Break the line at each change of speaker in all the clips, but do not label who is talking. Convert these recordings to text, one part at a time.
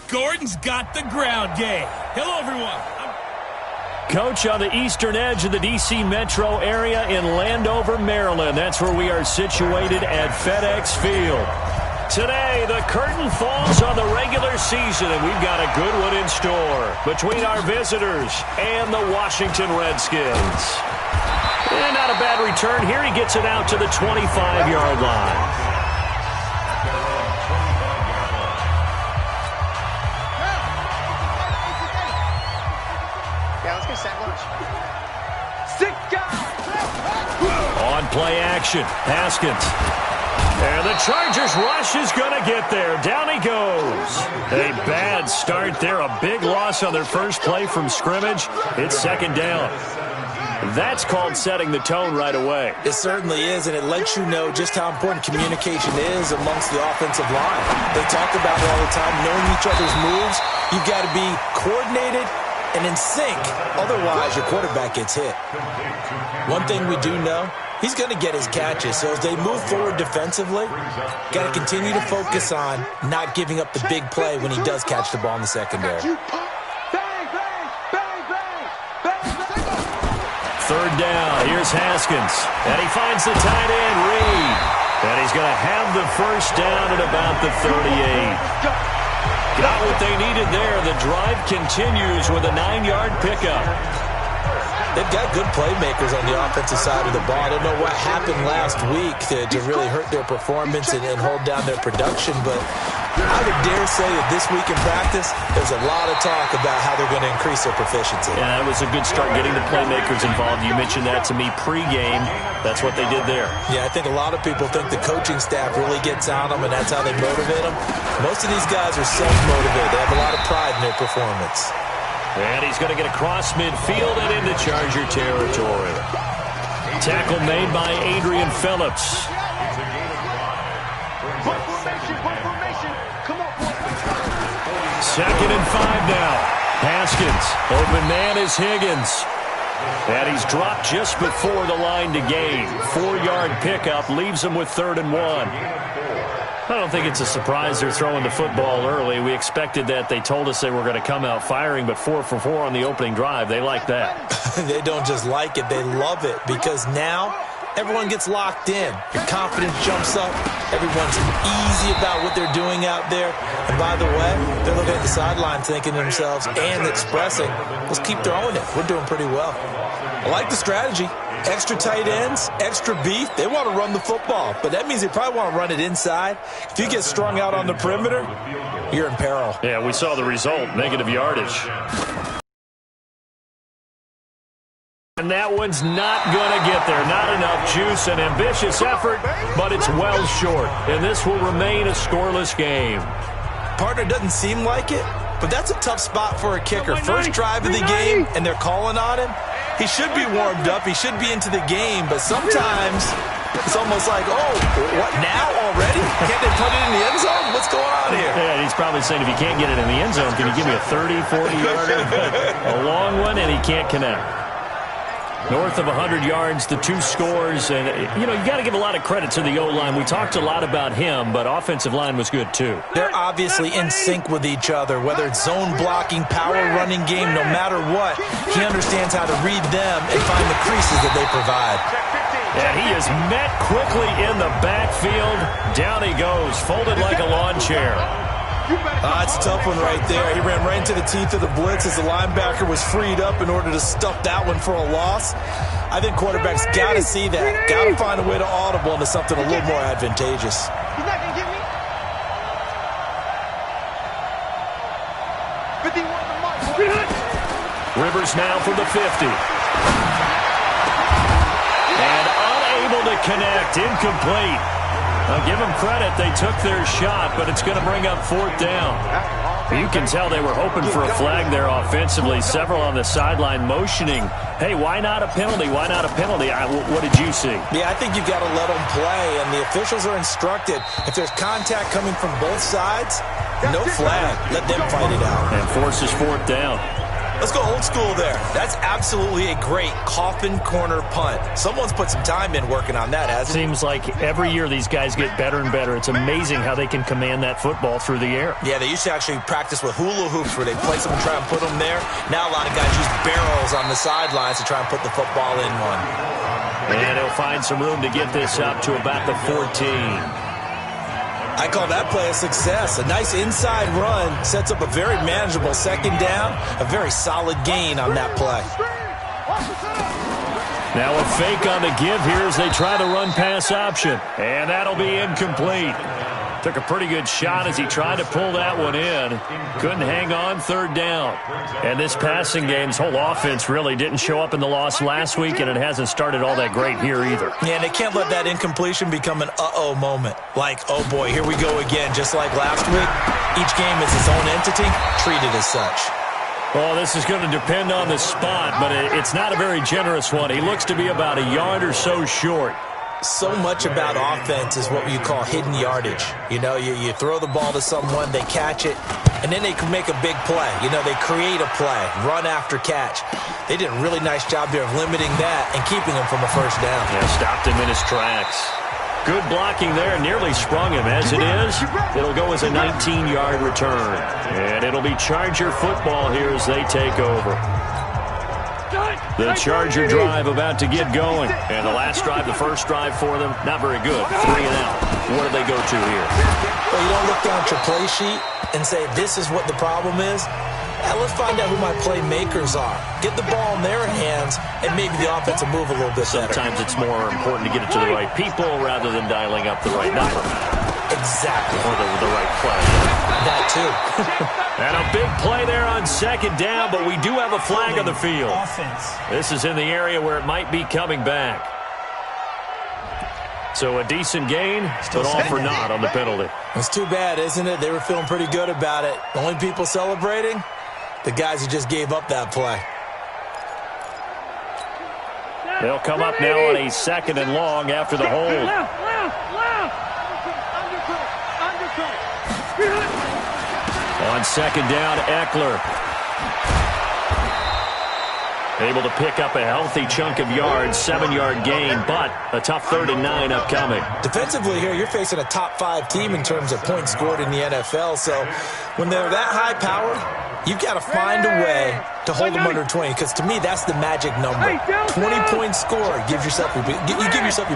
Gordon's got the ground game. Hello, everyone.
Coach, on the eastern edge of the D.C. metro area in Landover, Maryland. That's where we are situated at FedEx Field. Today, the curtain falls on the regular season, and we've got a good one in store between our visitors and the Washington Redskins. And not a bad return here. He gets it out to the 25-yard line. On play action, Haskins. And the Chargers rush is going to get there. Down he goes. A bad start there. A big loss on their first play from scrimmage. It's second down. That's called setting the tone right away.
It certainly is, and it lets you know just how important communication is amongst the offensive line. They talk about it all the time, knowing each other's moves. You've got to be coordinated and in sync. Otherwise, your quarterback gets hit. One thing we do know, he's going to get his catches. So as they move forward defensively, got to continue to focus on not giving up the big play when he does catch the ball in the secondary.
Third down, here's Haskins. And he finds the tight end, Reed. And he's going to have the first down at about the 38. Got what they needed there. The drive continues with a 9-yard pickup.
They've got good playmakers on the offensive side of the ball. I don't know what happened last week to really hurt their performance and hold down their production, but I would dare say that this week in practice, there's a lot of talk about how they're going to increase their proficiency.
Yeah, that was a good start getting the playmakers involved. You mentioned that to me pregame. That's what they did there.
Yeah, I think a lot of people think the coaching staff really gets on them, and that's how they motivate them. Most of these guys are self-motivated. They have a lot of pride in their performance.
And he's going to get across midfield and into Charger territory. Tackle made by Adrian Phillips. Second and 5 now. Haskins. Open man is Higgins. And he's dropped just before the line to gain. 4-yard pickup leaves him with 3rd and 1. I don't think it's a surprise they're throwing the football early. We expected that. They told us they were going to come out firing, but 4 for 4 on the opening drive. They like that.
They don't just like it. They love it because now everyone gets locked in. Your confidence jumps up. Everyone's easy about what they're doing out there. And by the way, they're looking at the sideline thinking to themselves and expressing, let's keep throwing it. We're doing pretty well. I like the strategy. Extra tight ends, extra beef. They want to run the football, but that means they probably want to run it inside. If you get strung out on the perimeter, you're in peril.
Yeah, we saw the result, negative yardage. And that one's not going to get there. Not enough juice, an ambitious effort, but it's well short. And this will remain a scoreless game.
Partner doesn't seem like it, but that's a tough spot for a kicker. First drive of the game, and they're calling on him. He should be warmed up. He should be into the game, but sometimes it's almost like, oh, what, now already? Can't they put it in the end zone? What's going on here?
Yeah, he's probably saying if you can't get it in the end zone, can you give me a 30, 40-yarder? A long one, and he can't connect. North of 100 yards, the 2 scores. And, you know, you got to give a lot of credit to the O-line. We talked a lot about him, but offensive line was good, too.
They're obviously in sync with each other, whether it's zone blocking, power running game, no matter what. He understands how to read them and find the creases that they provide.
And he is met quickly in the backfield. Down he goes, folded like a lawn chair.
It's a tough one right there. He ran right into the teeth of the blitz as the linebacker was freed up in order to stuff that one for a loss. I think quarterbacks got to see that. Got to find a way to audible into something a little more advantageous.
He's not going to get me. 51 the mark.
Rivers now from the 50. And unable to connect. Incomplete. I'll give them credit. They took their shot, but it's going to bring up 4th down. You can tell they were hoping for a flag there offensively. Several on the sideline motioning, hey, why not a penalty? Why not a penalty? What did you see?
Yeah, I think you've got to let them play, and the officials are instructed. If there's contact coming from both sides, no flag. Let them fight it out.
And forces 4th down.
Let's go old school there. That's absolutely a great coffin corner punt. Someone's put some time in working on that, hasn't it?
Seems like every year these guys get better and better. It's amazing how they can command that football through the air.
Yeah, they used to actually practice with hula hoops where they place them and try and put them there. Now a lot of guys use barrels on the sidelines to try and put the football in one.
And he'll find some room to get this up to about the 14.
I call that play a success. A nice inside run sets up a very manageable second down, a very solid gain on that play.
Now a fake on the give here as they try the run pass option. And that'll be incomplete. Took a pretty good shot as he tried to pull that one in. Couldn't hang on, third down. And this passing game's whole offense really didn't show up in the loss last week, and it hasn't started all that great here either.
Yeah, and they can't let that incompletion become an uh-oh moment. Like, oh boy, here we go again, just like last week. Each game is its own entity, treated as such.
Well, this is going to depend on the spot, but it's not a very generous one. He looks to be about a yard or so short.
So much about offense is what you call hidden yardage. You know, you throw the ball to someone, they catch it, and then they can make a big play. You know, they create a play, run after catch. They did a really nice job there of limiting that and keeping him from a first down.
Yeah, stopped him in his tracks. Good blocking there, nearly sprung him. As it is, it'll go as a 19-yard return. And it'll be Charger football here as they take over. The Charger drive about to get going. And the last drive, the first drive for them, not very good. 3 and out. What do they go to here?
Well, you don't look down at your play sheet and say, this is what the problem is. Let's find out who my playmakers are. Get the ball in their hands, and maybe the offense will move a little bit better.
Sometimes it's more important to get it to the right people rather than dialing up the right number.
Exactly.
Or the right play.
That too.
And a big play there on second down, but we do have a flag on the field. This is in the area where it might be coming back. So a decent gain, but all for naught on the penalty.
It's too bad, isn't it? They were feeling pretty good about it. The only people celebrating, the guys who just gave up that play.
They'll come up now on a second and long after the hold. On second down, Eckler. Able to pick up a healthy chunk of yards, 7-yard gain, but a tough 3rd and 9 upcoming.
Defensively here, you're facing a top-5 team in terms of points scored in the NFL, so when they're that high-powered, you've got to find a way to hold them under 20, because to me, that's the magic number. 20 points scored, you give yourself your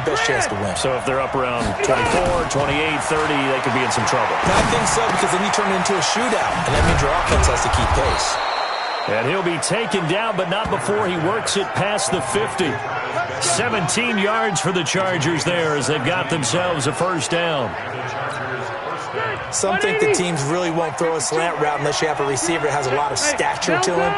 best chance to win.
So if they're up around 24, 28, 30, they could be in some trouble.
I think so, because then you turn it into a shootout, and that means your offense has to keep pace.
And he'll be taken down, but not before he works it past the 50. 17 yards for the Chargers there as they've got themselves a first down.
Some think the teams really won't throw a slant route unless you have a receiver that has a lot of stature to him.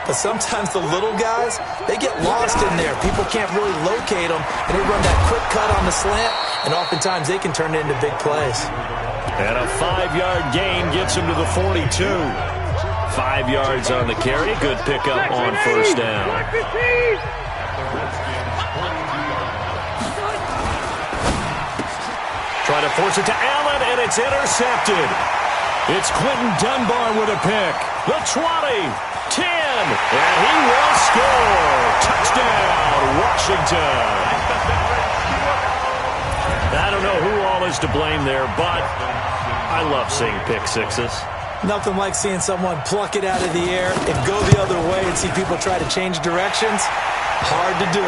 But sometimes the little guys, they get lost in there. People can't really locate them, and they run that quick cut on the slant, and oftentimes they can turn it into big plays.
And a 5-yard gain gets him to the 42. 5 yards on the carry. Good pickup on first down. Trying to force it to Allen, and it's intercepted. It's Quentin Dunbar with a pick. The 20, 10, and he will score. Touchdown, Washington. I don't know who all is to blame there, but I love seeing pick sixes.
Nothing like seeing someone pluck it out of the air and go the other way and see people try to change directions. Hard to do.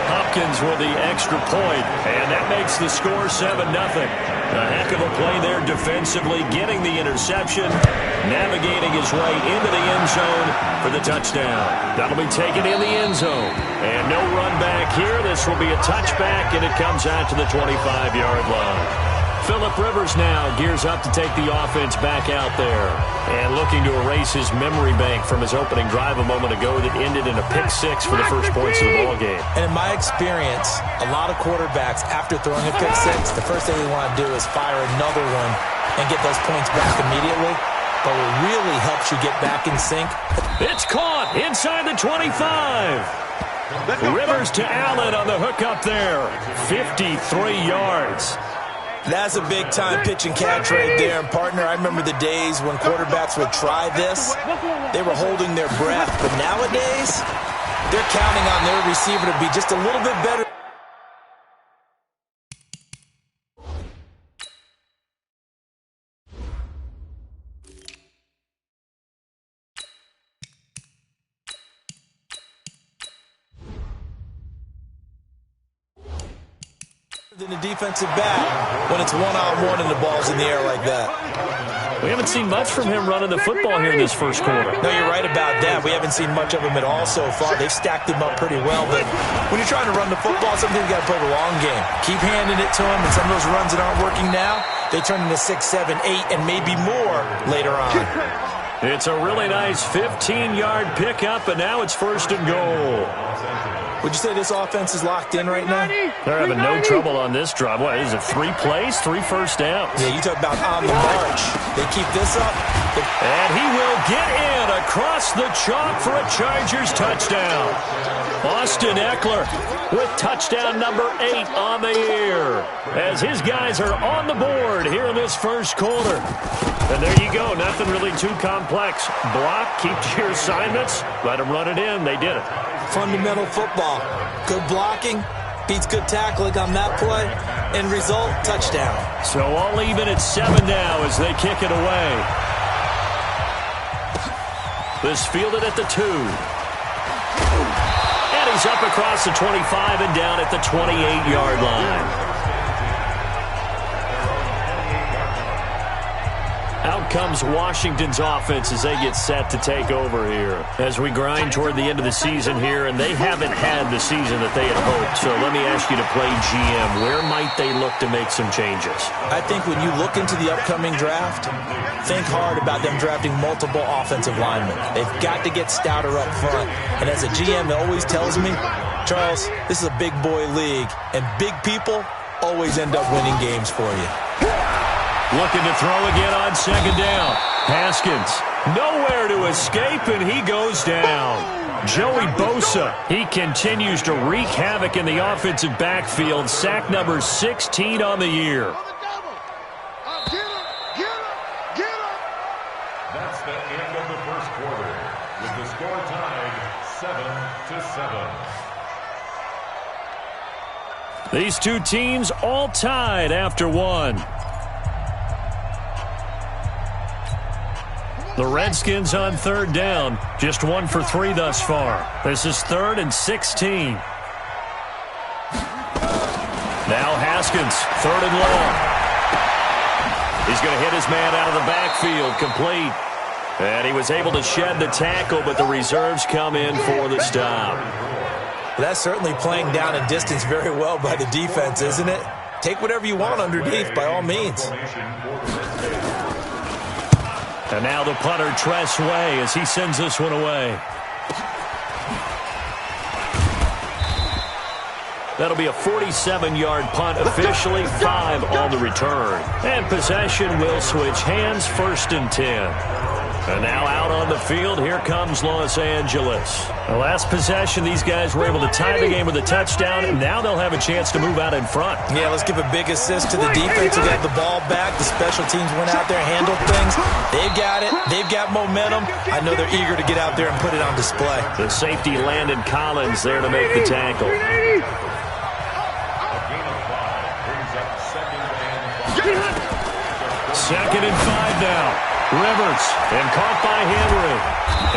Hopkins with the extra point, and that makes the score 7-0. A heck of a play there defensively, getting the interception, navigating his way into the end zone for the touchdown. That'll be taken in the end zone. And no run back here. This will be a touchback, and it comes out to the 25-yard line. Phillip Rivers now gears up to take the offense back out there and looking to erase his memory bank from his opening drive a moment ago that ended in a pick six for the first points of the ball game.
And in my experience, a lot of quarterbacks, after throwing a pick six, the first thing they want to do is fire another one and get those points back immediately. But what really helps you get back in sync.
It's caught inside the 25. Rivers to Allen on the hook up there. 53 yards.
That's a big-time pitch and catch right there. And, partner, I remember the days when quarterbacks would try this. They were holding their breath. But nowadays, they're counting on their receiver to be just a little bit better. Than the defensive back when it's one-on-one and the ball's in the air like that.
We haven't seen much from him running the football here in this first quarter.
No, you're right about that. We haven't seen much of him at all so far. They've stacked him up pretty well, but when you're trying to run the football, sometimes you got to play the long game. Keep handing it to him, and some of those runs that aren't working now, they turn into 6, 7, 8, and maybe more later on.
It's a really nice 15-yard pickup, and now it's first and goal.
Would you say this offense is locked in right now?
They're having no trouble on this drive. What, is it 3 plays, 3 first downs?
Yeah, you talk about on the march. They keep this up.
And he will get in across the chalk for a Chargers touchdown. Austin Eckler with touchdown number 8 on the year, as his guys are on the board here in this first quarter. And there you go. Nothing really too complex. Block, keep to your assignments, let them run it in. They did it.
Fundamental football. Good blocking beats good tackling on that play. End result, touchdown.
So all even at 7 now as they kick it away. This fielded at the 2. And he's up across the 25 and down at the 28-yard line. Out comes Washington's offense as they get set to take over here. As we grind toward the end of the season here, and they haven't had the season that they had hoped. So let me ask you to play GM. Where might they look to make some changes?
I think when you look into the upcoming draft, think hard about them drafting multiple offensive linemen. They've got to get stouter up front. And as a GM, it always tells me, Charles, this is a big boy league, and big people always end up winning games for you.
Looking to throw again on second down. Haskins, nowhere to escape, and he goes down. Joey Bosa, he continues to wreak havoc in the offensive backfield. Sack number 16 on the year.
That's the end of the first quarter, with the score tied 7-7.
These two teams all tied after one. The Redskins on third down, just 1 for 3 thus far. This is 3rd and 16. Now Haskins, 3rd and long. He's going to hit his man out of the backfield, complete. And he was able to shed the tackle, but the reserves come in for the stop.
That's certainly playing down and distance very well by the defense, isn't it? Take whatever you want underneath, by all means.
And now the punter, Tress Way, as he sends this one away. That'll be a 47-yard punt, officially 5 on the return. And possession will switch hands, 1st and 10. And now out on the field, here comes Los Angeles. The last possession, these guys were able to tie the game with a touchdown, and now they'll have a chance to move out in front.
Yeah, let's give a big assist to the defense who got the ball back. The special teams went out there, handled things. They've got it. They've got momentum. I know they're eager to get out there and put it on display.
The safety, Landon Collins, there to make the tackle. Second and 5 now. Rivers, and caught by Henry.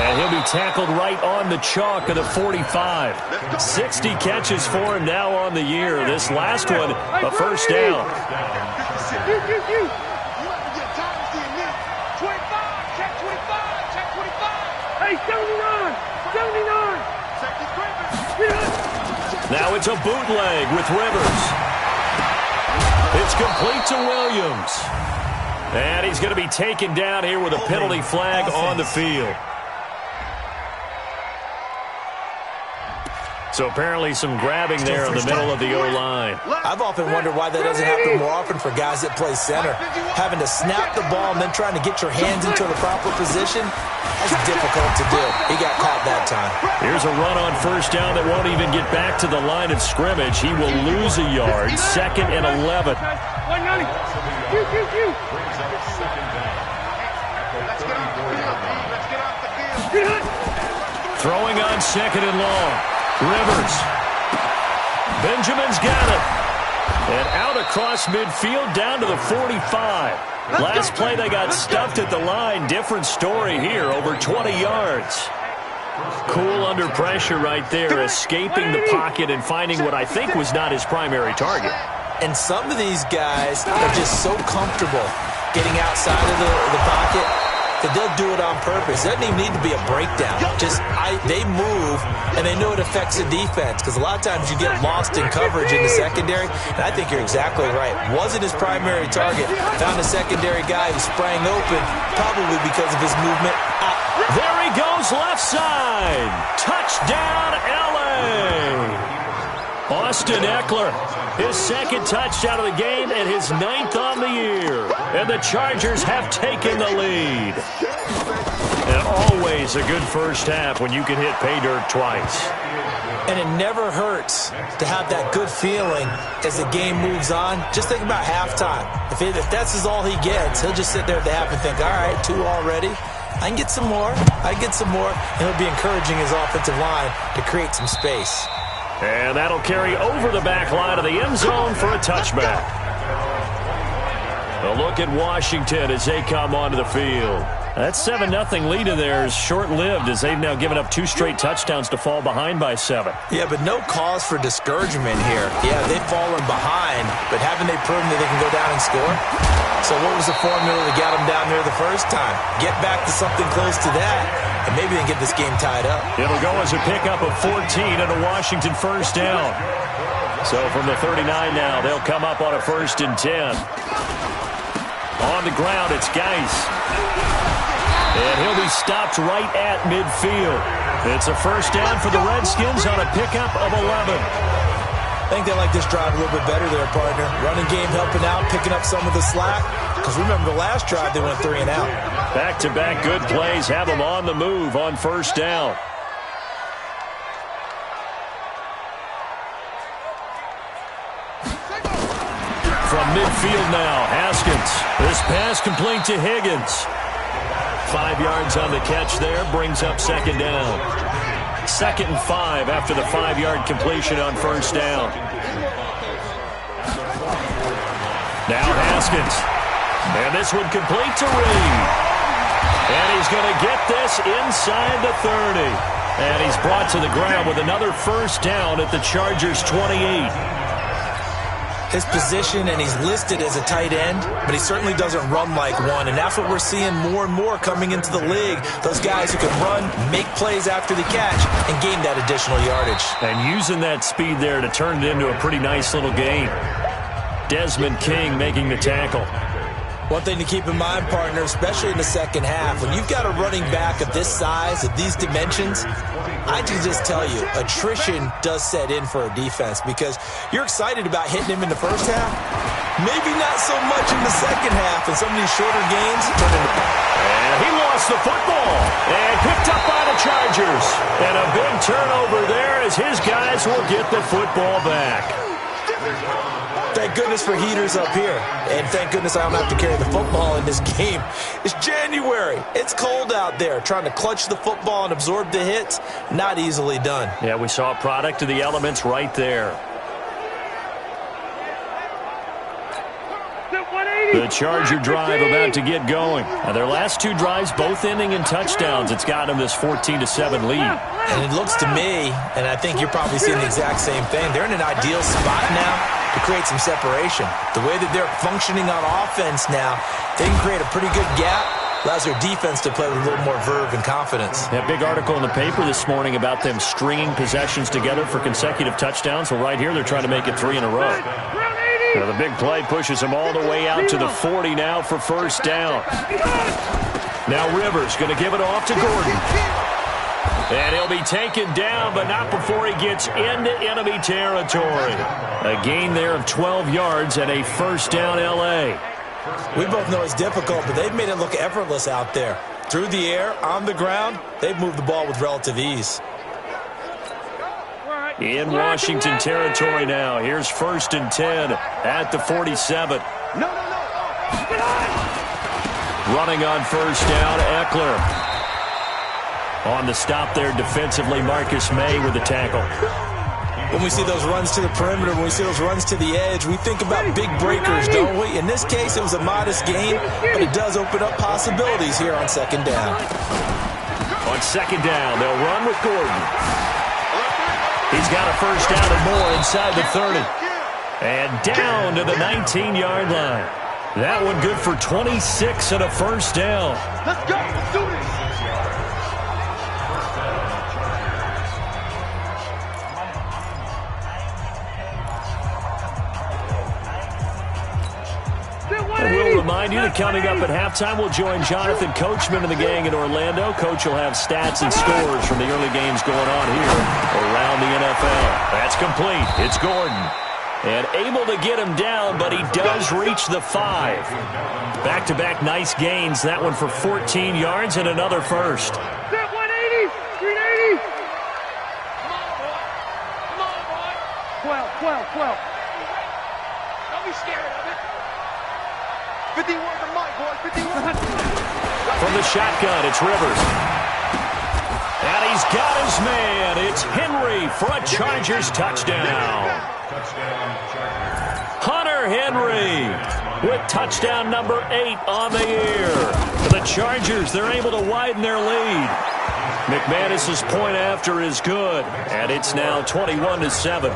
And he'll be tackled right on the chalk of the 45. 60 catches for him now on the year. This last one, a first down. Now it's a bootleg with Rivers. It's complete to Williams. And he's going to be taken down here with a penalty flag on the field. So apparently some grabbing there in the middle of the O-line.
I've often wondered why that doesn't happen more often for guys that play center. Having to snap the ball and then trying to get your hands into the proper position, that's difficult to do. He got caught that time.
Here's a run on first down that won't even get back to the line of scrimmage. He will lose a yard. 2nd and 11.
Brings up second down.
Let's get off the field, B. Let's get off the field.
Throwing on second and long. Rivers. Benjamin's got it. And out across midfield down to the 45. Last play they got stuffed at the line. Different story here. Over 20 yards. Cool under pressure right there. Escaping the pocket and finding what I think was not his primary target.
And some of these guys are just so comfortable getting outside of the pocket that they'll do it on purpose. It doesn't even need to be a breakdown. They move, and they know it affects the defense, because a lot of times you get lost in coverage in the secondary, and I think you're exactly right. Wasn't his primary target. Found a secondary guy who sprang open, probably because of his movement.
There he goes, left side. Touchdown, L.A. Austin Eckler, his second touchdown of the game and his 9th on the year. And the Chargers have taken the lead. And always a good first half when you can hit pay dirt twice.
And it never hurts to have that good feeling as the game moves on. Just think about halftime. If that's all he gets, he'll just sit there at the half and think, all right, 2 already. I can get some more. And he'll be encouraging his offensive line to create some space.
And that'll carry over the back line of the end zone for a touchback. A look at Washington as they come onto the field. That 7-0 lead of theirs short-lived as they've now given up 2 straight touchdowns to fall behind by 7.
Yeah, but no cause for discouragement here. Yeah, they've fallen behind, but haven't they proven that they can go down and score? So what was the formula that got them down there the first time? Get back to something close to that, and maybe they can get this game tied up.
It'll go as a pickup of 14 and a Washington first down. So from the 39 now, they'll come up on a 1st and 10. On the ground, it's Geis. And he'll be stopped right at midfield. It's a first down for the Redskins on a pickup of 11.
I think they like this drive a little bit better there, partner. Running game helping out, picking up some of the slack. Because remember, the last drive they went 3 and out.
Back-to-back good plays have them on the move on first down. From midfield now, Haskins. This pass complete to Higgins. 5 yards on the catch there, brings up second down. 2nd and 5 after the 5-yard completion on first down. Now Haskins. And this one complete to Reed. And he's going to get this inside the 30. And he's brought to the ground with another first down at the Chargers' 28.
His position, and he's listed as a tight end, but he certainly doesn't run like one, and that's what we're seeing more and more coming into the league. Those guys who can run, make plays after the catch, and gain that additional yardage.
And using that speed there to turn it into a pretty nice little game. Desmond King making the tackle.
One thing to keep in mind, partner, especially in the second half, when you've got a running back of this size, of these dimensions, I can just tell you, attrition does set in for a defense because you're excited about hitting him in the first half. Maybe not so much in the second half, and some of these shorter games turn into...
And he lost the football and picked up by the Chargers. And a big turnover there as his guys will get the football back.
Thank goodness for heaters up here. And thank goodness I don't have to carry the football in this game. It's January. It's cold out there. Trying to clutch the football and absorb the hits, not easily done.
Yeah, we saw a product of the elements right there. The Charger drive about to get going. Now, their last 2 drives both ending in touchdowns. It's got them this 14-7 lead.
And it looks to me, and I think you're probably seeing the exact same thing, they're in an ideal spot now to create some separation. The way that they're functioning on offense now, they can create a pretty good gap. Allows their defense to play with a little more verve and confidence.
That big article in the paper this morning about them stringing possessions together for consecutive touchdowns. Well, right here, they're trying to make it 3 in a row. Now, the big play pushes him all the way out to the 40 now for first down. Now Rivers going to give it off to Gordon. And he'll be taken down, but not before he gets into enemy territory. A gain there of 12 yards and a first down L.A.
We both know it's difficult, but they've made it look effortless out there. Through the air, on the ground, they've moved the ball with relative ease.
In Washington territory now. Here's 1st and 10 at the 47.
No. Get on!
Running on first down, Eckler. On the stop there defensively, Marcus May with the tackle.
When we see those runs to the perimeter, when we see those runs to the edge, we think about big breakers, don't we? In this case, it was a modest gain, but it does open up possibilities here on second down.
On second down, they'll run with Gordon. He's got a first down and more inside the 30. And down to the 19-yard line. That one good for 26 and a first down.
Let's go. Let's do this.
And we'll remind you that coming up at halftime, we'll join Jonathan Coachman and the gang in Orlando. Coach will have stats and scores from the early games going on here around the NFL. That's complete. It's Gordon. And able to get him down, but he does reach the 5. Back-to-back nice gains. That one for 14 yards and another first.
Set 180. 380. Come on, boy. 12. Don't be scared of it. 51 to Mike, boy. 51.
From the shotgun, it's Rivers. And he's got his man. It's Henry for a Chargers touchdown. Hunter Henry with touchdown number 8 on the year. For the Chargers, they're able to widen their lead. McManus's point after is good, and it's now 21-7.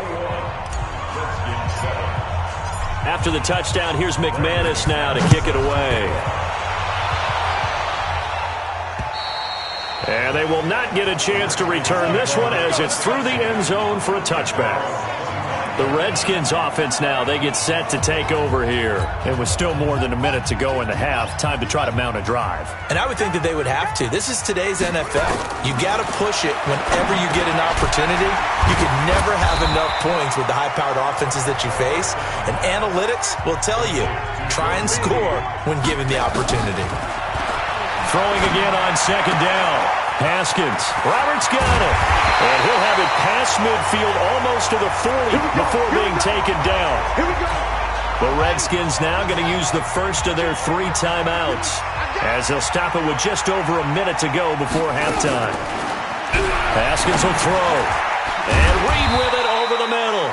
After the touchdown, here's McManus now to kick it away. And they will not get a chance to return this one as it's through the end zone for a touchback. The Redskins offense now, they get set to take over here. It was still more than a minute to go in the half. Time to try to mount a drive.
And I would think that they would have to. This is today's NFL. You got to push it whenever you get an opportunity. You can never have enough points with the high-powered offenses that you face. And analytics will tell you, try and score when given the opportunity.
Throwing again on second down. Haskins. Roberts got it. And he'll have it past midfield almost to the 40 before being taken down.
Here we go.
The Redskins now going to use the first of their 3 timeouts as they'll stop it with just over a minute to go before halftime. Haskins will throw. And Reed with it over the middle.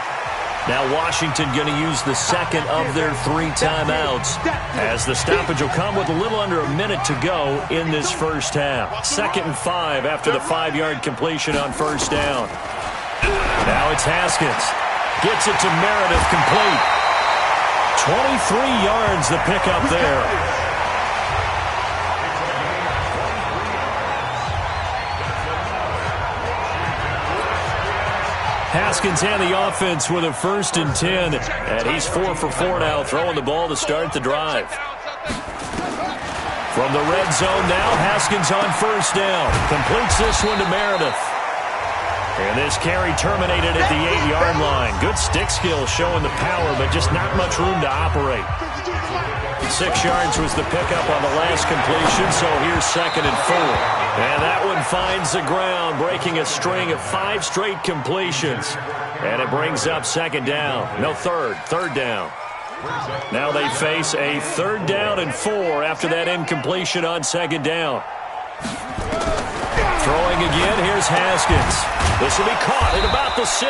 Now Washington going to use the second of their 3 timeouts as the stoppage will come with a little under a minute to go in this first half. 2nd and 5 after the 5-yard completion on first down. Now it's Haskins. Gets it to Meredith complete. 23 yards the pickup there. Haskins and the offense with a 1st and 10. And he's 4 for 4 now, throwing the ball to start the drive. From the red zone now, Haskins on first down. Completes this one to Meredith. And this carry terminated at the 8-yard line. Good stick skill showing the power, but just not much room to operate. 6 yards was the pickup on the last completion, so here's 2nd and 4. And that one finds the ground, breaking a string of 5 straight completions. And it brings up 2nd down. No, third down. Now they face a 3rd down and 4 after that incompletion on 2nd down. Throwing again, here's Haskins. This will be caught at about the 6.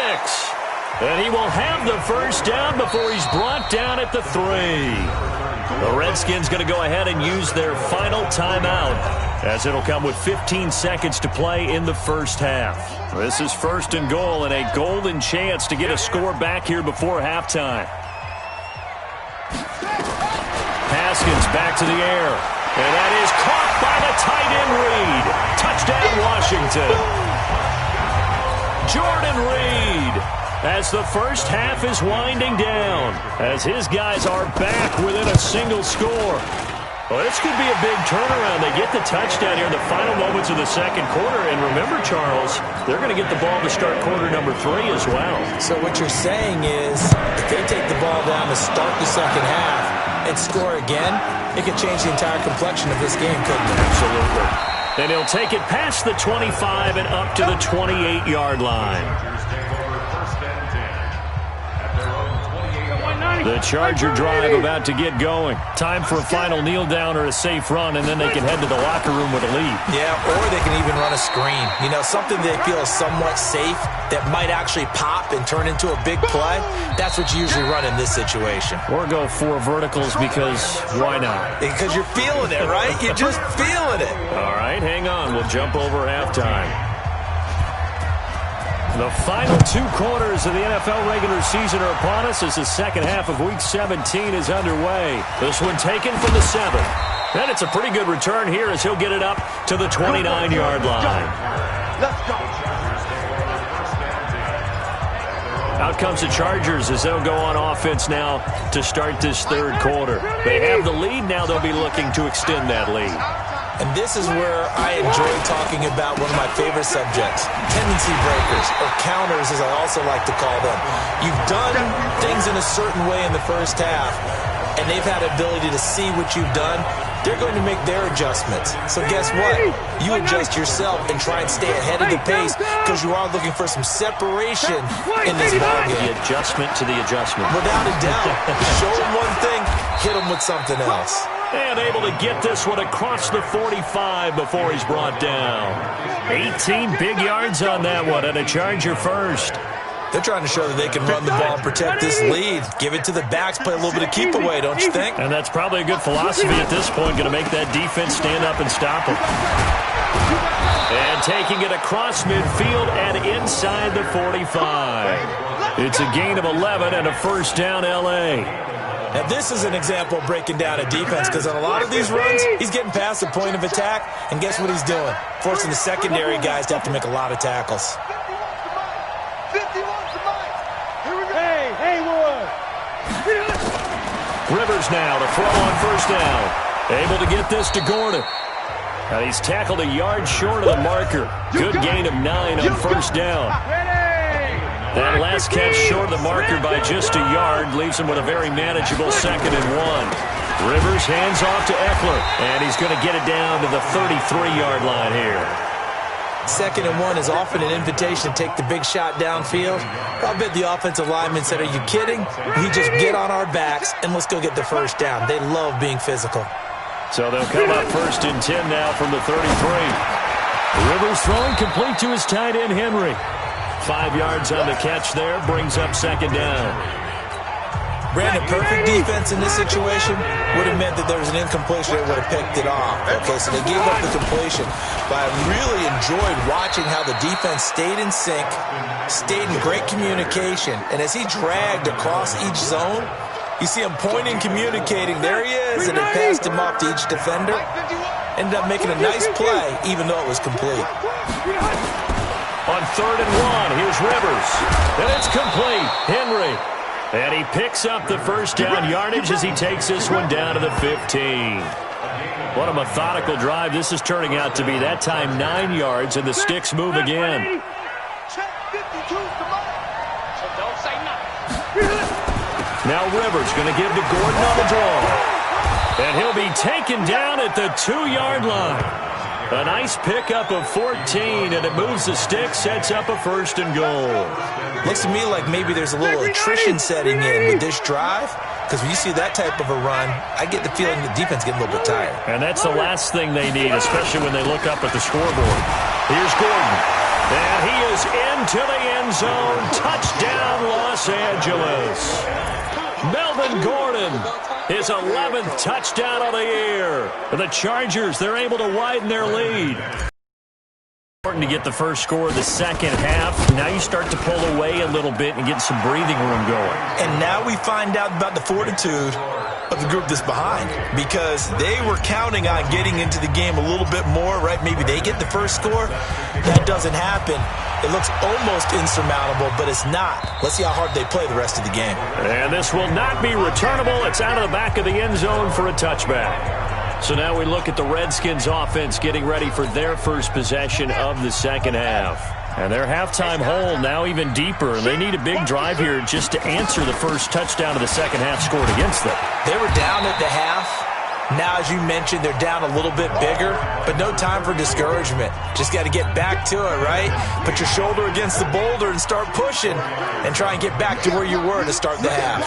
And he will have the first down before he's brought down at the 3. The Redskins going to go ahead and use their final timeout as it'll come with 15 seconds to play in the first half. This is 1st and goal and a golden chance to get a score back here before halftime. Haskins back to the air. And that is caught by the tight end Reed. Touchdown Washington. Jordan Reed. As the first half is winding down, as his guys are back within a single score. Well, this could be a big turnaround. They get the touchdown here in the final moments of the 2nd quarter. And remember, Charles, they're going to get the ball to start quarter number 3 as well.
So what you're saying is, if they take the ball down to start the 2nd half and score again, it could change the entire complexion of this game, couldn't it?
Absolutely. And he'll take it past the 25 and up to the 28-yard line. The Charger drive about to get going. Time for a final kneel down or a safe run, and then they can head to the locker room with a lead.
Yeah, or they can even run a screen. You know, something they feel is somewhat safe that might actually pop and turn into a big play. That's what you usually run in this situation.
Or go 4 verticals because why not?
Because you're feeling it, right? You're just feeling it.
All right, hang on. We'll jump over halftime. The final 2 quarters of the NFL regular season are upon us as the second half of Week 17 is underway. This one taken from the 7. And it's a pretty good return here as he'll get it up to the 29-yard line.
Let's go.
Out comes the Chargers as they'll go on offense now to start this third quarter. They have the lead. Now they'll be looking to extend that lead.
And this is where I enjoy talking about one of my favorite subjects, tendency breakers, or counters as I also like to call them. You've done things in a certain way in the first half, and they've had the ability to see what you've done. They're going to make their adjustments. So guess what? You adjust yourself and try and stay ahead of the pace because you are looking for some separation in this ballgame.
The adjustment to the adjustment.
Without a doubt. Show them one thing, hit them with something else.
And able to get this one across the 45 before he's brought down. 18 big yards on that one, and a Charger first.
They're trying to show that they can run the ball and protect this lead. Give it to the backs, play a little bit of keep away, don't you think?
And that's probably a good philosophy at this point, going to make that defense stand up and stop them. And taking it across midfield and inside the 45. It's a gain of 11 and a first down, L.A.
Now, this is an example of breaking down a defense because on a lot of these runs, he's getting past the point of attack, and guess what he's doing? Forcing the secondary guys to have to make a lot of tackles.
Rivers now to throw on first down. Able to get this to Gordon. And he's tackled a yard short of the marker. Good gain of 9 on first down. That last catch short of the marker by just a yard leaves him with a very manageable 2nd and 1. Rivers hands off to Eckler, and he's going to get it down to the 33-yard line here.
2nd and 1 is often an invitation to take the big shot downfield. I'll bet the offensive lineman said, are you kidding? We just get on our backs and let's go get the first down. They love being physical.
So they'll come up 1st and 10 now from the 33. Rivers throwing complete to his tight end, Henry. 5 yards on the catch there, brings up 2nd down.
Brandon, perfect defense in this situation would have meant that there was an incompletion. They would have picked it off. Okay, so they gave up the completion. But I really enjoyed watching how the defense stayed in sync, stayed in great communication. And as he dragged across each zone, you see him pointing, communicating. There he is, and they passed him off to each defender. Ended up making a nice play, even though it was complete.
On 3rd and 1, here's Rivers. And it's complete. Henry. And he picks up the first down yardage as he takes this one down to the 15. What a methodical drive this is turning out to be. That time 9 yards, and the sticks move again. Now Rivers going to give to Gordon on the draw. And he'll be taken down at the 2-yard line. A nice pickup of 14, and it moves the stick, sets up a 1st and goal.
Looks to me like maybe there's a little attrition setting in with this drive, because when you see that type of a run, I get the feeling the defense getting a little bit tired.
And that's the last thing they need, especially when they look up at the scoreboard. Here's Gordon. And he is into the end zone. Touchdown, Los Angeles. Melvin Gordon, his 11th touchdown of the year. The Chargers, they're able to widen their lead. Important to get the first score of the second half. Now you start to pull away a little bit and get some breathing room going.
And now we find out about the fortitude of the group that's behind, because they were counting on getting into the game a little bit more, right? Maybe they get the first score. That doesn't happen. It looks almost insurmountable, but it's not. Let's see how hard they play the rest of the game.
And this will not be returnable. It's out of the back of the end zone for a touchback. So now we look at the Redskins offense getting ready for their first possession of the second half. And their halftime hole now even deeper. And they need a big drive here just to answer the first touchdown of the second half scored against them.
They were down at the half. Now, as you mentioned, they're down a little bit bigger, but no time for discouragement. Just got to get back to it, right? Put your shoulder against the boulder and start pushing and try and get back to where you were to start the half.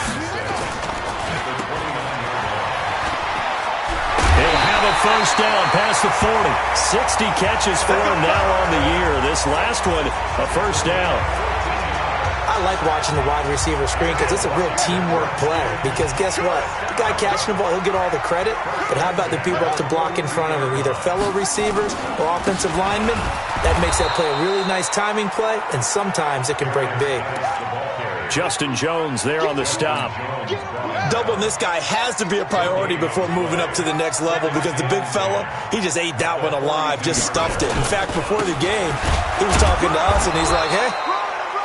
have a first down past the 40. 60 catches for him now on the year. This last one, a first down.
I like watching the wide receiver screen because it's a real teamwork play. Because guess what? The guy catching the ball, he'll get all the credit. But how about the people up to block in front of him, either fellow receivers or offensive linemen? That makes that play a really nice timing play, and sometimes it can break big.
Justin Jones there on the stop.
Doubling this guy has to be a priority before moving up to the next level because the big fella, he just ate that one alive, just stuffed it. In fact, before the game, he was talking to us, and he's like, hey,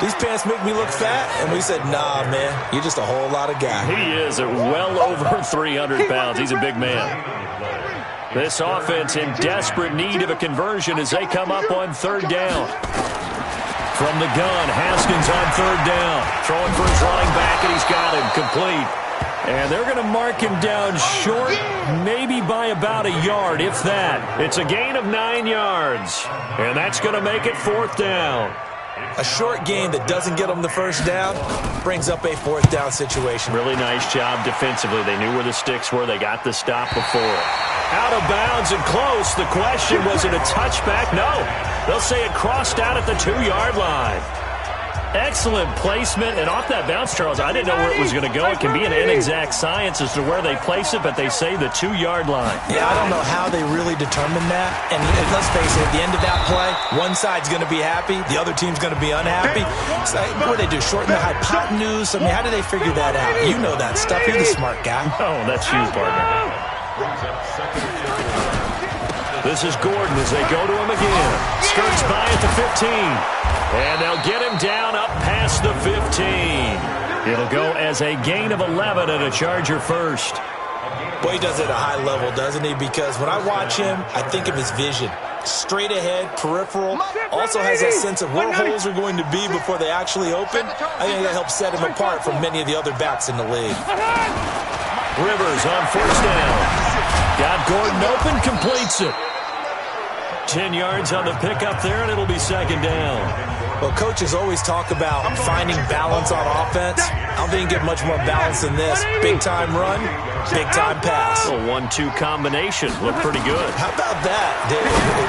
these pants make me look fat. And we said, nah, man, you're just a whole lot of guy.
He is at well over 300 pounds. He's a big man. This offense in desperate need of a conversion as they come up on third down. From the gun, Haskins on third down. Throwing for his running back, and he's got him complete. And they're going to mark him down short, maybe by about a yard, if that. It's a gain of 9 yards. And that's going to make it fourth down.
A short gain that doesn't get them the first down brings up a fourth down situation.
Really nice job defensively. They knew where the sticks were. They got the stop before. Out of bounds and close. The question, was it a touchback? No. They'll say it crossed out at the 2-yard line. Excellent placement. And off that bounce, Charles, I didn't know where it was going to go. It can be an inexact science as to where they place it, but they say the 2-yard line.
Yeah, I don't know how they really determine that. And let's face it, at the end of that play, one side's going to be happy, the other team's going to be unhappy. So what do they do, shorten the hypotenuse? I mean, how do they figure that out? You know that stuff. You're the smart guy.
Oh, that's you, partner. This is Gordon as they go to him again. Skirts by at the 15. And they'll get him down up past the 15. It'll go as a gain of 11 and a Charger first.
Boy, he does it at a high level, doesn't he? Because when I watch him, I think of his vision. Straight ahead, peripheral. Also has that sense of where holes are going to be before they actually open. I think that helps set him apart from many of the other backs in the league.
Rivers on first down. Got Gordon open, completes it. 10 yards on the pickup there, and it'll be second down.
Well, coaches always talk about finding balance on offense. I don't think you get much more balance than this. Big-time run, big-time pass.
A 1-2 combination. Looked pretty good.
How about that?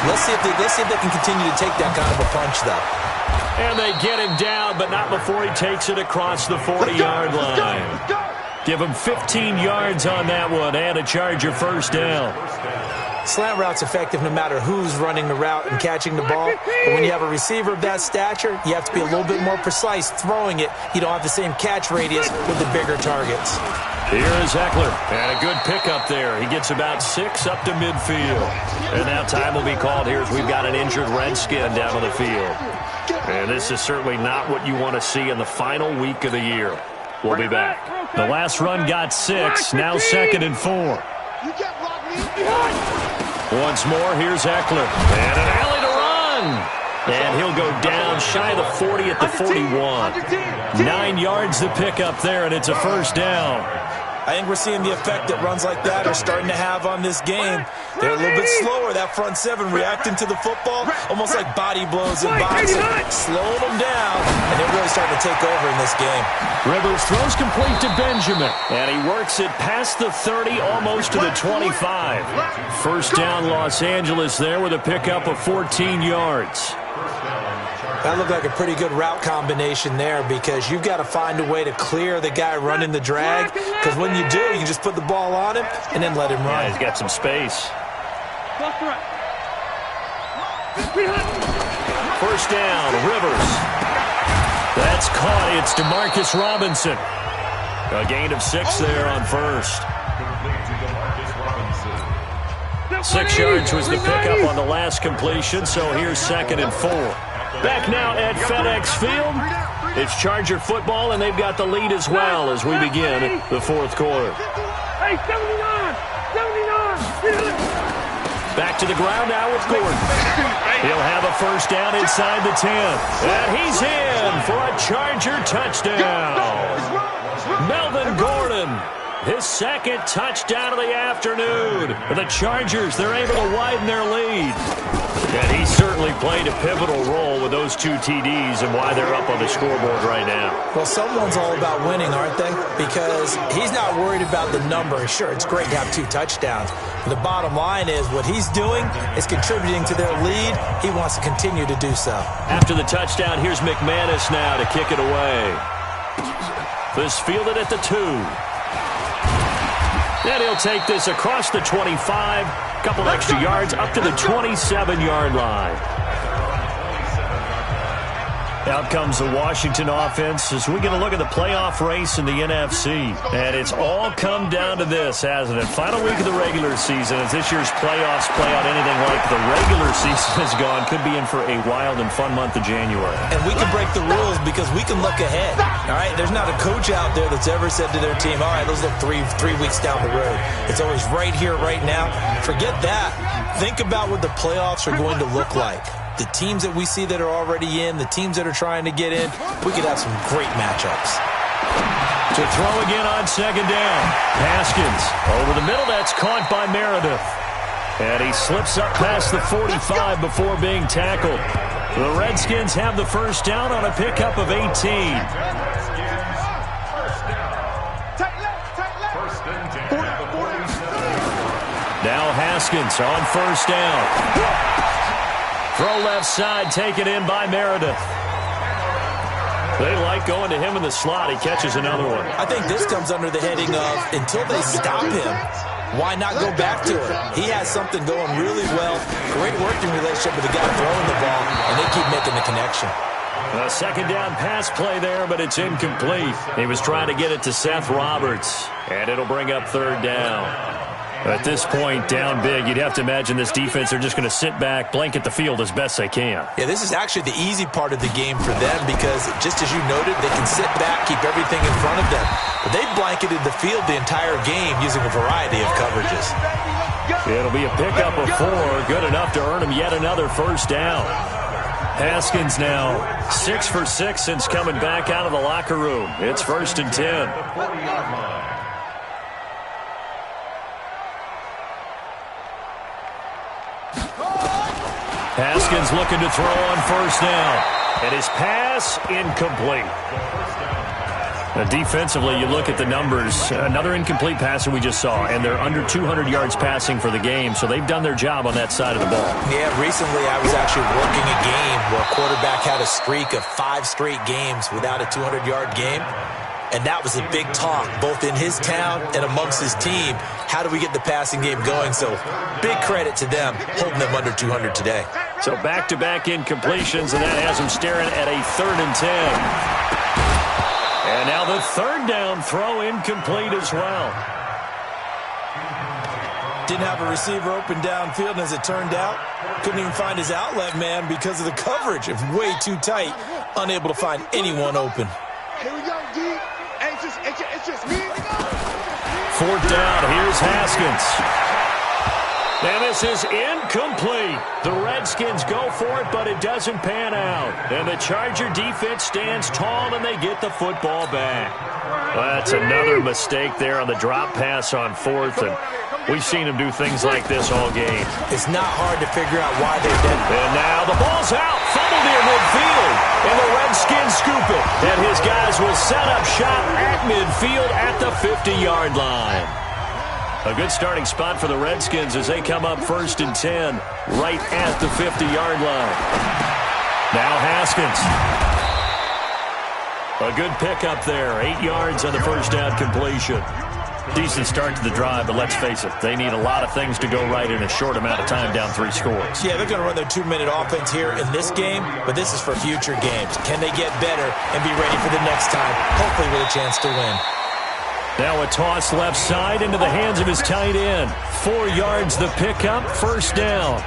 Let's see if they can continue to take that kind of a punch, though.
And they get him down, but not before he takes it across the 40-yard line. Give him 15 yards on that one, and a Charger first down.
Slant route's effective no matter who's running the route and catching the ball. But when you have a receiver of that stature, you have to be a little bit more precise throwing it. You don't have the same catch radius with the bigger targets.
Here is Eckler, and a good pickup there. He gets about 6 up to midfield. And now time will be called here as we've got an injured Redskin down on the field. And this is certainly not what you want to see in the final week of the year. We'll be back. The last run got 6, now 2nd and 4. Once more, here's Eckler. And an alley to run. And he'll go down shy of the 40 at the 41. 9 yards to pick up there, and it's a first down.
I think we're seeing the effect that runs like that are starting to have on this game. They're a little bit slower, that front seven, reacting to the football, almost like body blows in boxing. Slowing them down, and they're really starting to take over in this game.
Rivers throws complete to Benjamin, and he works it past the 30, almost to the 25. First down, Los Angeles there with a pickup of 14 yards.
That looked like a pretty good route combination there because you've got to find a way to clear the guy running the drag, because when you do, you just put the ball on him and then let him run.
Yeah, he's got some space. First down, Rivers. That's caught. It's DeMarcus Robinson. A gain of 6 there on first. 6 yards was the pickup on the last completion, so here's 2nd and 4. Back now at FedEx Field. It's Charger football, and they've got the lead as well as we begin the fourth quarter. Back to the ground now with Gordon. He'll have a first down inside the 10. And he's in for a Charger touchdown. Melvin Gordon His second touchdown of the afternoon. For the Chargers, they're able to widen their lead. And he certainly played a pivotal role with those 2 TDs and why they're up on the scoreboard right now.
Well, someone's all about winning, aren't they? Because he's not worried about the number. Sure, it's great to have 2 touchdowns. But the bottom line is what he's doing is contributing to their lead. He wants to continue to do so.
After the touchdown, here's McManus now to kick it away. This fielded at the 2. And he'll take this across the 25. Couple extra yards up to the 27-yard line. Out comes the Washington offense as we get a look at the playoff race in the NFC. And it's all come down to this, hasn't it? Final week of the regular season. As this year's playoffs play out anything like the regular season has gone, could be in for a wild and fun month of January.
And we can break the rules because we can look ahead. All right, there's not a coach out there that's ever said to their team, all right, let's look three weeks down the road. It's always right here, right now. Forget that. Think about what the playoffs are going to look like. The teams that we see that are already in, the teams that are trying to get in, we could have some great matchups.
To throw again on second down. Haskins over the middle. That's caught by Meredith. And he slips up past the 45 before being tackled. The Redskins have the first down on a pickup of 18. Now Haskins on first down. Throw left side, taken in by Meredith. They like going to him in the slot. He catches another one.
I think this comes under the heading of until they stop him, why not go back to it? He has something going really well. Great working relationship with the guy throwing the ball, and they keep making the connection.
A second down pass play there, but it's incomplete. He was trying to get it to Seth Roberts, and it'll bring up third down. At this point, down big, you'd have to imagine this defense, they're just going to sit back, blanket the field as best they can.
Yeah, this is actually the easy part of the game for them because, just as you noted, they can sit back, keep everything in front of them. But they've blanketed the field the entire game using a variety of coverages.
It'll be a pickup of 4, good enough to earn him yet another first down. Haskins now 6 for 6 since coming back out of the locker room. It's 1st and 10. Haskins looking to throw on first down. And his pass incomplete. Now defensively, you look at the numbers. Another incomplete passer we just saw, and they're under 200 yards passing for the game, so they've done their job on that side of the ball.
Yeah, recently I was actually working a game where a quarterback had a streak of 5 straight games without a 200-yard game. And that was a big talk, both in his town and amongst his team. How do we get the passing game going? So big credit to them, holding them under 200 today.
So back-to-back incompletions, and that has them staring at a 3rd and 10. And now the third down throw incomplete as well.
Didn't have a receiver open downfield, and as it turned out, couldn't even find his outlet man because of the coverage. It was way too tight, unable to find anyone open.
Here we go, D. Hey, it's just me.
4th down, here's Haskins. And this is incomplete. The Redskins go for it, but it doesn't pan out. And the Charger defense stands tall, and they get the football back. That's another mistake there on the drop pass on 4th, and we've seen him do things like this all game.
It's not hard to figure out why they did it.
And now the ball's out, fumbled near midfield, and the Redskins scoop it. And his guys will set up shop at midfield at the 50-yard line. A good starting spot for the Redskins as they come up 1st and 10 right at the 50-yard line. Now Haskins. A good pickup there. 8 yards on the first down completion. Decent start to the drive, but let's face it, they need a lot of things to go right in a short amount of time down 3 scores.
Yeah, they're going to run their 2-minute offense here in this game, but this is for future games. Can they get better and be ready for the next time, hopefully with a chance to win?
Now a toss left side into the hands of his tight end. 4 yards the pickup, first down.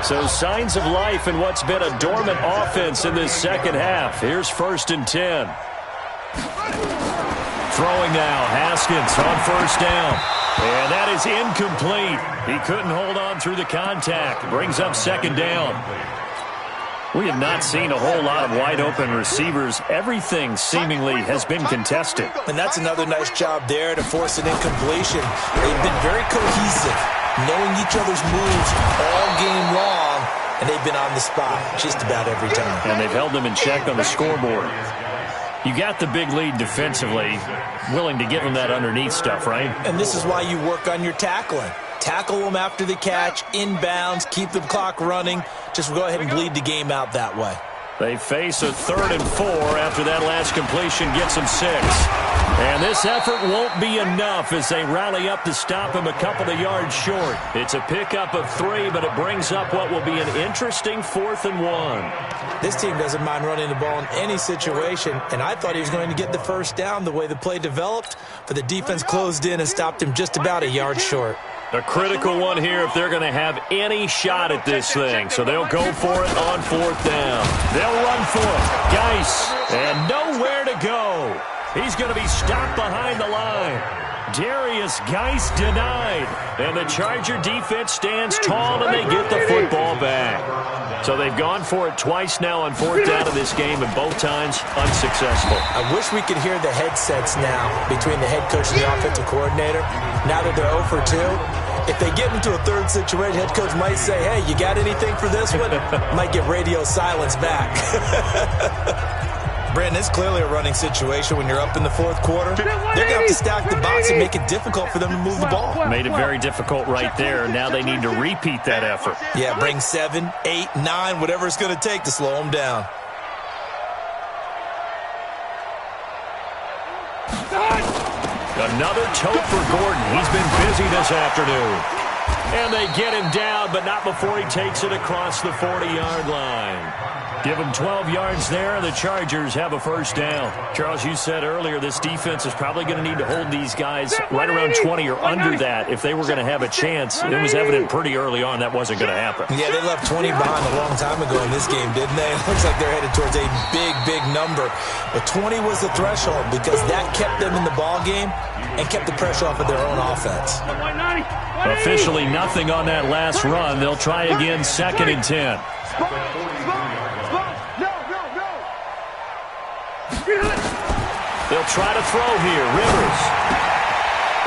So signs of life in what's been a dormant offense in this second half. Here's 1st and 10. Throwing now, Haskins on first down. And that is incomplete. He couldn't hold on through the contact. Brings up 2nd down. We have not seen a whole lot of wide-open receivers. Everything seemingly has been contested.
And that's another nice job there to force an incompletion. They've been very cohesive, knowing each other's moves all game long, and they've been on the spot just about every time.
And they've held them in check on the scoreboard. You got the big lead defensively, willing to give them that underneath stuff, right?
And this is why you work on your tackling. Tackle them after the catch, inbounds, keep the clock running. Just go ahead and bleed the game out that way.
They face a 3rd and 4 after that last completion gets them 6. And this effort won't be enough as they rally up to stop him a couple of yards short. It's a pickup of 3, but it brings up what will be an interesting 4th and 1.
This team doesn't mind running the ball in any situation, and I thought he was going to get the first down the way the play developed, but the defense closed in and stopped him just about a yard short.
A critical one here if they're going to have any shot at this thing. So they'll go for it on 4th down. They'll run for it. Geis, and nowhere to go. He's going to be stopped behind the line. Darius Geis denied. And the Charger defense stands tall, and they get the football back. So they've gone for it twice now on 4th down in this game, and both times unsuccessful.
I wish we could hear the headsets now between the head coach and the offensive coordinator. Now that they're 0 for 2. If they get into a 3rd situation, head coach might say, hey, you got anything for this one? Might get radio silence back. Brandon, it's clearly a running situation when you're up in the 4th quarter. They're going to have to stack the box and make it difficult for them to move the ball.
Made it very difficult right there. Now they need to repeat that effort.
Yeah, bring 7, 8, 9, whatever it's going to take to slow them down.
Another tote for Gordon. He's been busy this afternoon. And they get him down, but not before he takes it across the 40-yard line. Give him 12 yards there, and the Chargers have a first down. Charles, you said earlier this defense is probably going to need to hold these guys right around 20 or under that if they were going to have a chance. It was evident pretty early on that wasn't going to happen.
Yeah, they left 20 behind a long time ago in this game, didn't they? It looks like they're headed towards a big, big number. But 20 was the threshold because that kept them in the ball game and kept the pressure off of their own offense.
Officially nothing on that last run. They'll try again 2nd and 10. They'll try to throw here. Rivers.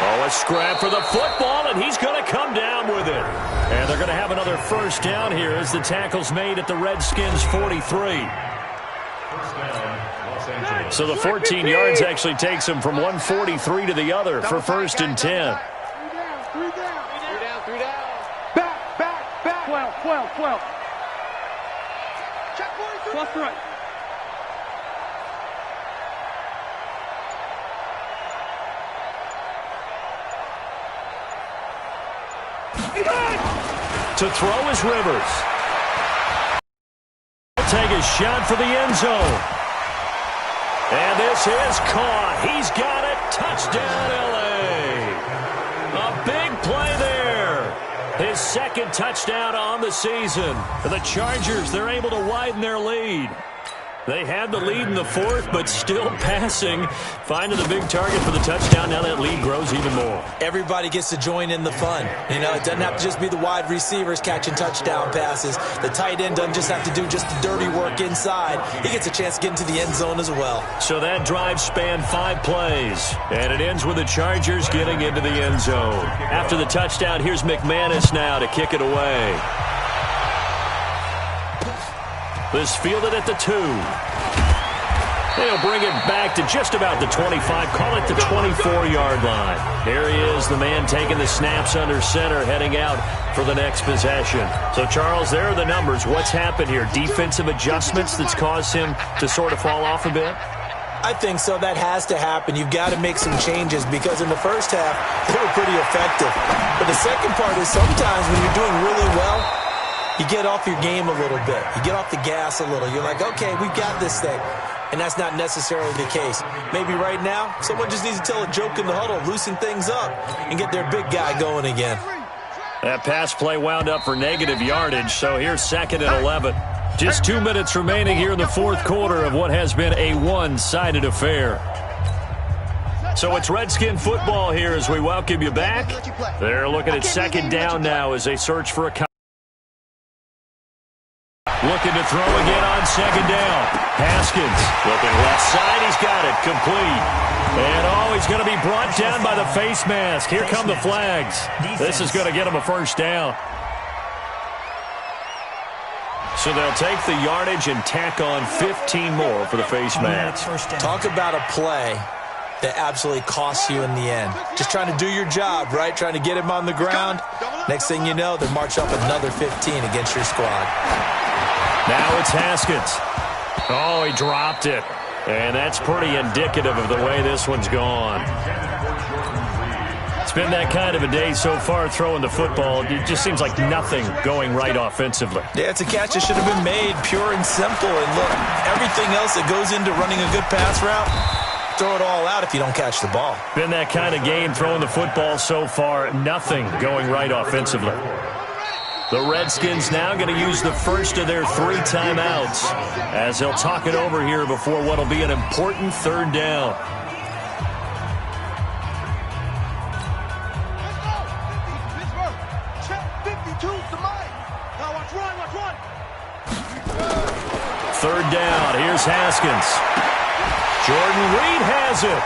Oh, a scrap for the football, and he's going to come down with it. And they're going to have another first down here as the tackle's made at the Redskins' 43. So the 14 yards actually takes him from 143 to the other for 1st and 10.
3 down. Back. 12. Check 43. Plus right.
To throw is Rivers. Take a shot for the end zone. And this is caught. He's got it. Touchdown, L.A. A big play there. His 2nd touchdown on the season. For the Chargers, they're able to widen their lead. They had the lead in the 4th, but still passing. Finding the big target for the touchdown. Now that lead grows even more.
Everybody gets to join in the fun. You know, it doesn't have to just be the wide receivers catching touchdown passes. The tight end doesn't just have to do just the dirty work inside. He gets a chance to get into the end zone as well.
So that drive spanned 5 plays. And it ends with the Chargers getting into the end zone. After the touchdown, here's McManus now to kick it away. This fielded at the 2. They'll bring it back to just about the 25. Call it the 24-yard line. There he is, the man taking the snaps under center, heading out for the next possession. So, Charles, there are the numbers. What's happened here? Defensive adjustments that's caused him to sort of fall off a bit?
I think so. That has to happen. You've got to make some changes because in the first half, they were pretty effective. But the second part is sometimes when you're doing really well, you get off your game a little bit. You get off the gas a little. You're like, okay, we've got this thing. And that's not necessarily the case. Maybe right now, someone just needs to tell a joke in the huddle, loosen things up, and get their big guy going again.
That pass play wound up for negative yardage, so here's 2nd and 11. Just 2 minutes remaining here in the 4th quarter of what has been a one-sided affair. So it's Redskin football here as we welcome you back. They're looking at 2nd down now as they search for a Looking to throw again on second down. Haskins looking left side. He's got it. Complete. And, he's going to be brought down by the face mask. Here come the flags. This is going to get him a first down. So they'll take the yardage and tack on 15 more for the face mask.
Talk about a play that absolutely costs you in the end. Just trying to do your job, right? Trying to get him on the ground. Next thing you know, they march up another 15 against your squad.
Now it's Haskins. He dropped it. And that's pretty indicative of the way this one's gone. It's been that kind of a day so far throwing the football. It just seems like nothing going right offensively.
Yeah, it's a catch that should have been made, pure and simple. And look, everything else that goes into running a good pass route, throw it all out if you don't catch the ball.
Been that kind of game throwing the football so far. Nothing going right offensively. The Redskins now going to use the first of their 3 timeouts as they'll talk it over here before what will be an important third down. Third down. Here's Haskins. Jordan Reed has it.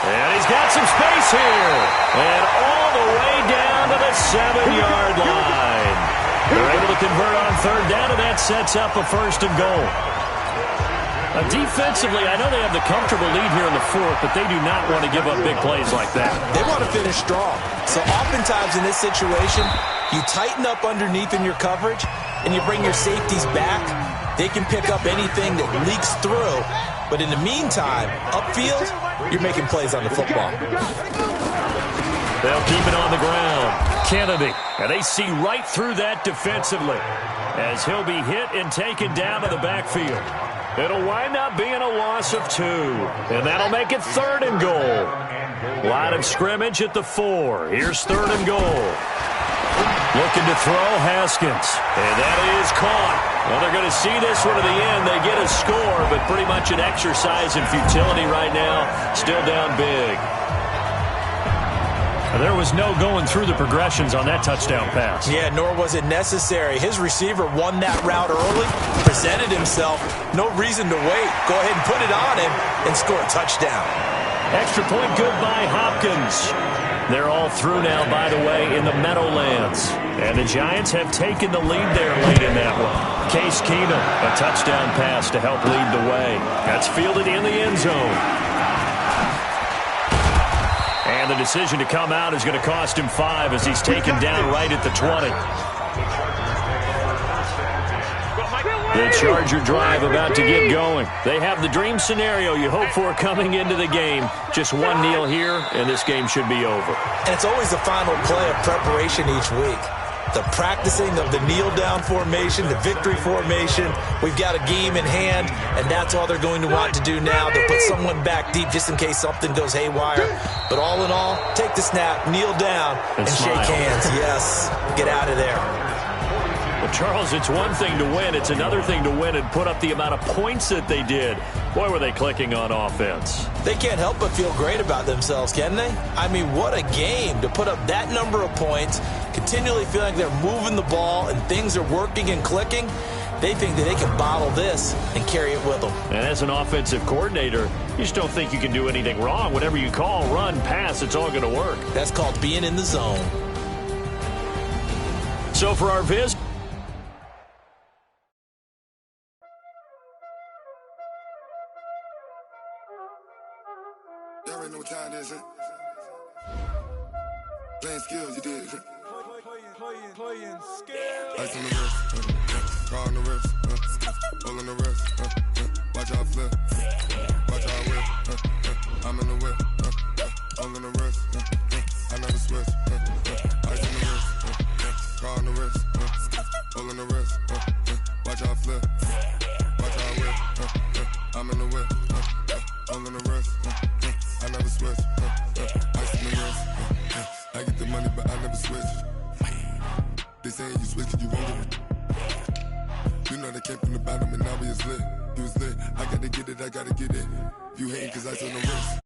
And he's got some space here. And all the way down to the 7-yard line. They're able to convert on third down, and that sets up a first and goal. Now, defensively, I know they have the comfortable lead here in the fourth, but they do not want to give up big plays like that.
They want to finish strong. So oftentimes in this situation, you tighten up underneath in your coverage, and you bring your safeties back. They can pick up anything that leaks through. But in the meantime, upfield, you're making plays on the football.
They'll keep it on the ground. Kennedy, and they see right through that defensively as he'll be hit and taken down to the backfield. It'll wind up being a loss of 2, and that'll make it third and goal. Line of scrimmage at the 4. Here's third and goal. Looking to throw, Haskins, and that is caught. Well, they're going to see this one to the end. They get a score, but pretty much an exercise in futility right now. Still down big. There was no going through the progressions on that touchdown pass.
Yeah, nor was it necessary. His receiver won that route early, presented himself. No reason to wait. Go ahead and put it on him and score a touchdown.
Extra point good by Hopkins. They're all through now, by the way, in the Meadowlands. And the Giants have taken the lead there late in that one. Case Keenum, a touchdown pass to help lead the way. That's fielded in the end zone. And the decision to come out is going to cost him 5 as he's taken down right at the 20. The Charger drive about to get going. They have the dream scenario you hope for coming into the game. Just one kneel here, and this game should be over.
And it's always the final play of preparation each week. The practicing of the kneel-down formation, the victory formation. We've got a game in hand, and that's all they're going to want to do now. They'll put someone back deep just in case something goes haywire. But all in all, take the snap, kneel down, and shake hands. Yes, get out of there.
Well, Charles, it's one thing to win. It's another thing to win and put up the amount of points that they did. Boy, were they clicking on offense.
They can't help but feel great about themselves, can they? I mean, what a game to put up that number of points, continually feeling like they're moving the ball and things are working and clicking. They think that they can bottle this and carry it with them.
And as an offensive coordinator, you just don't think you can do anything wrong. Whatever you call, run, pass, it's all going to work.
That's called being in the zone.
So for our visit,
Y'all already know what time it is, huh? Playing skills, you did. Playing skills. Ice on the wrist, car on the wrist, hole on the wrist, watch out flip, watch out whip, I'm in the whip, hole in the wrist, I never switch, ice on the wrist, car on the wrist, hole in the wrist, watch out flip, watch out whip, I'm in the whip, hole in the wrist, I never switch, ice in the wrist, I get the money but I never switch. They saying you switch cause you won't get it. You know they came from the bottom and now we is lit. You was lit, I gotta get it, I gotta get it. You hating cause ice on the wrist.